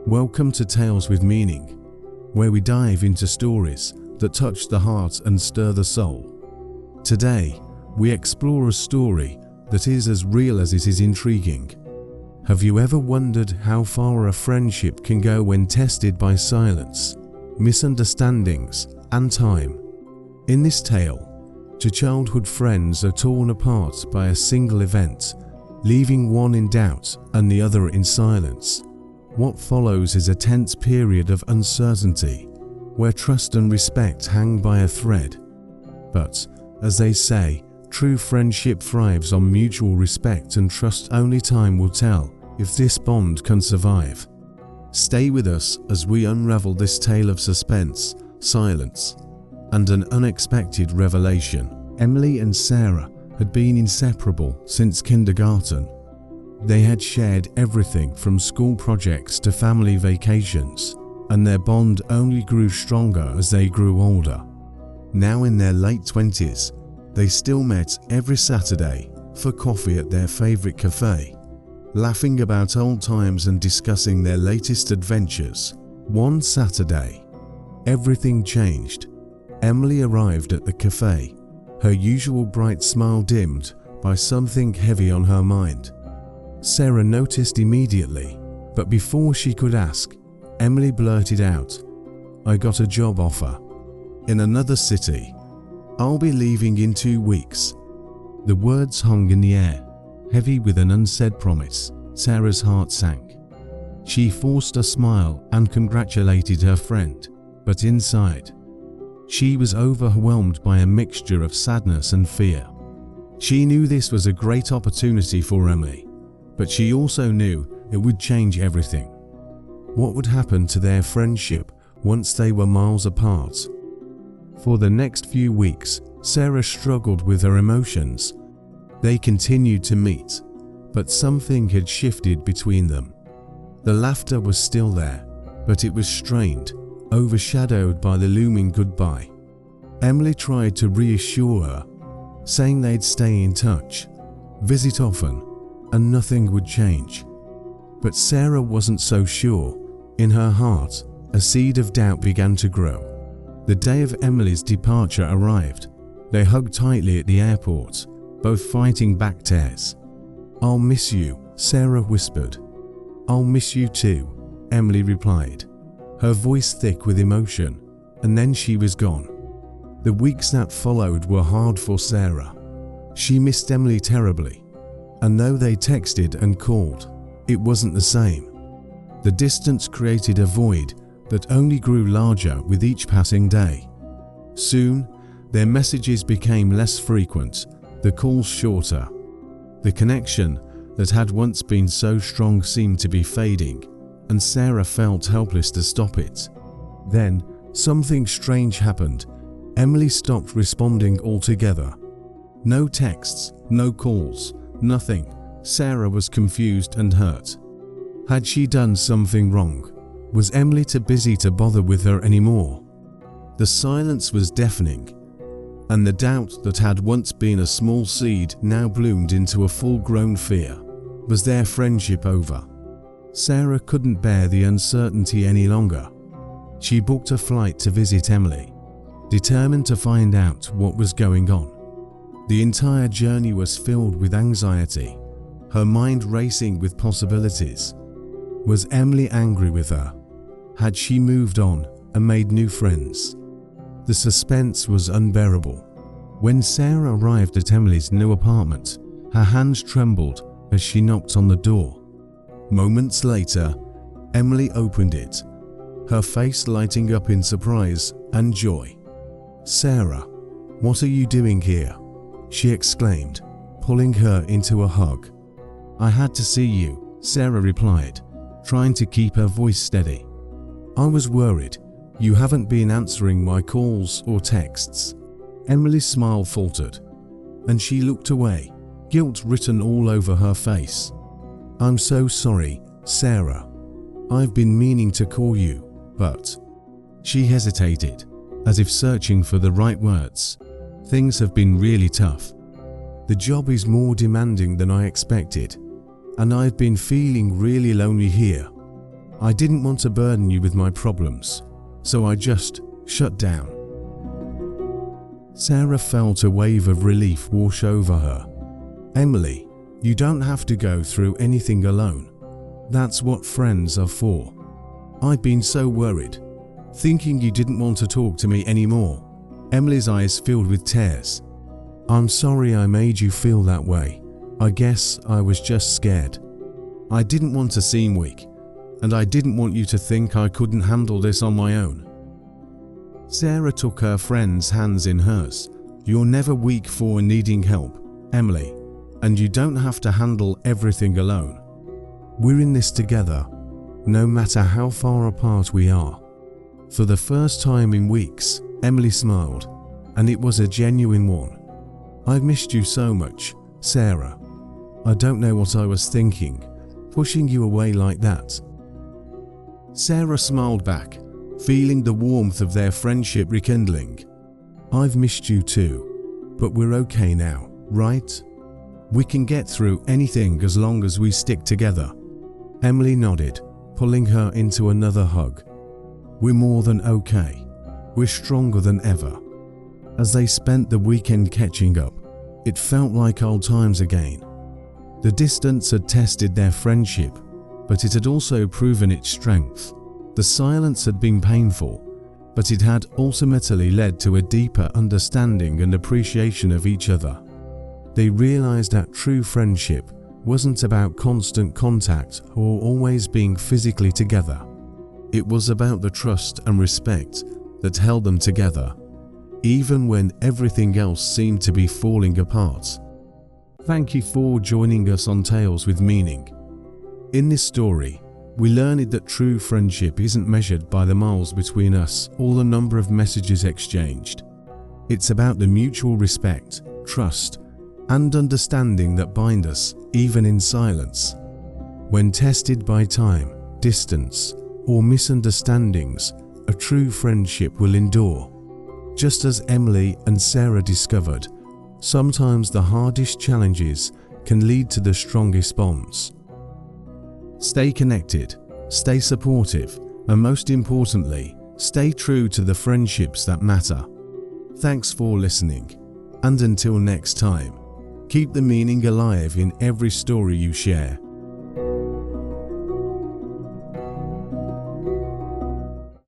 Welcome to Tales with Meaning, where we dive into stories that touch the heart and stir the soul. Today, we explore a story that is as real as it is intriguing. Have you ever wondered how far a friendship can go when tested by silence, misunderstandings, and time? In this tale, two childhood friends are torn apart by a single event, leaving one in doubt and the other in silence. What follows is a tense period of uncertainty, where trust and respect hang by a thread. But, as they say, true friendship thrives on mutual respect and trust. Only time will tell if this bond can survive. Stay with us as we unravel this tale of suspense, silence, and an unexpected revelation. Emily and Sarah had been inseparable since kindergarten. They had shared everything from school projects to family vacations, and their bond only grew stronger as they grew older. Now in their late 20s, they still met every Saturday for coffee at their favorite cafe, laughing about old times and discussing their latest adventures. One Saturday, everything changed. Emily arrived at the cafe, her usual bright smile dimmed by something heavy on her mind. Sarah noticed immediately, but before she could ask, Emily blurted out, "I got a job offer in another city. I'll be leaving in 2 weeks." The words hung in the air, heavy with an unsaid promise. Sarah's heart sank. She forced a smile and congratulated her friend, but inside, she was overwhelmed by a mixture of sadness and fear. She knew this was a great opportunity for Emily, but she also knew it would change everything. What would happen to their friendship once they were miles apart? For the next few weeks, Sarah struggled with her emotions. They continued to meet, but something had shifted between them. The laughter was still there, but it was strained, overshadowed by the looming goodbye. Emily tried to reassure her, saying they'd stay in touch, visit often, and nothing would change. But Sarah wasn't so sure. In her heart, a seed of doubt began to grow. The day of Emily's departure arrived. They hugged tightly at the airport, both fighting back tears. "I'll miss you," Sarah whispered. "I'll miss you too," Emily replied, her voice thick with emotion, and then she was gone. The weeks that followed were hard for Sarah. She missed Emily terribly, and though they texted and called, it wasn't the same. The distance created a void that only grew larger with each passing day. Soon, their messages became less frequent, the calls shorter. The connection that had once been so strong seemed to be fading, and Sarah felt helpless to stop it. Then, something strange happened. Emily stopped responding altogether. No texts, no calls, nothing. Sarah was confused and hurt. Had she done something wrong? Was Emily too busy to bother with her anymore? The silence was deafening, and the doubt that had once been a small seed now bloomed into a full-grown fear. Was their friendship over? Sarah couldn't bear the uncertainty any longer. She booked a flight to visit Emily, determined to find out what was going on. The entire journey was filled with anxiety, her mind racing with possibilities. Was Emily angry with her? Had she moved on and made new friends? The suspense was unbearable. When Sarah arrived at Emily's new apartment, her hands trembled as she knocked on the door. Moments later, Emily opened it, her face lighting up in surprise and joy. "Sarah, what are you doing here?" she exclaimed, pulling her into a hug. "I had to see you," Sarah replied, trying to keep her voice steady. "I was worried. You haven't been answering my calls or texts." Emily's smile faltered, and she looked away, guilt written all over her face. "I'm so sorry, Sarah. I've been meaning to call you, but..." She hesitated, as if searching for the right words. "Things have been really tough. The job is more demanding than I expected, and I've been feeling really lonely here." I didn't want to burden you with my problems, so I just shut down." Sarah felt a wave of relief wash over her. "Emily, you don't have to go through anything alone. That's what friends are for. I've been so worried, thinking you didn't want to talk to me anymore." Emily's eyes filled with tears. "I'm sorry I made you feel that way. I guess I was just scared. I didn't want to seem weak, and I didn't want you to think I couldn't handle this on my own." Sarah took her friend's hands in hers. "You're never weak for needing help, Emily, and you don't have to handle everything alone. We're in this together, no matter how far apart we are." For the first time in weeks, Emily smiled, and it was a genuine one. "I've missed you so much, Sarah. I don't know what I was thinking, pushing you away like that." Sarah smiled back, feeling the warmth of their friendship rekindling. "I've missed you too, but we're okay now, right? We can get through anything as long as we stick together." Emily nodded, pulling her into another hug. "We're more than okay. We're stronger than ever." As they spent the weekend catching up, it felt like old times again. The distance had tested their friendship, but it had also proven its strength. The silence had been painful, but it had ultimately led to a deeper understanding and appreciation of each other. They realized that true friendship wasn't about constant contact or always being physically together. It was about the trust and respect that held them together, even when everything else seemed to be falling apart. Thank you for joining us on Tales with Meaning. In this story, we learned that true friendship isn't measured by the miles between us or the number of messages exchanged. It's about the mutual respect, trust, and understanding that bind us, even in silence. When tested by time, distance, or misunderstandings, a true friendship will endure. Just as Emily and Sarah discovered, sometimes the hardest challenges can lead to the strongest bonds. Stay connected, stay supportive, and most importantly, stay true to the friendships that matter. Thanks for listening, and until next time, keep the meaning alive in every story you share.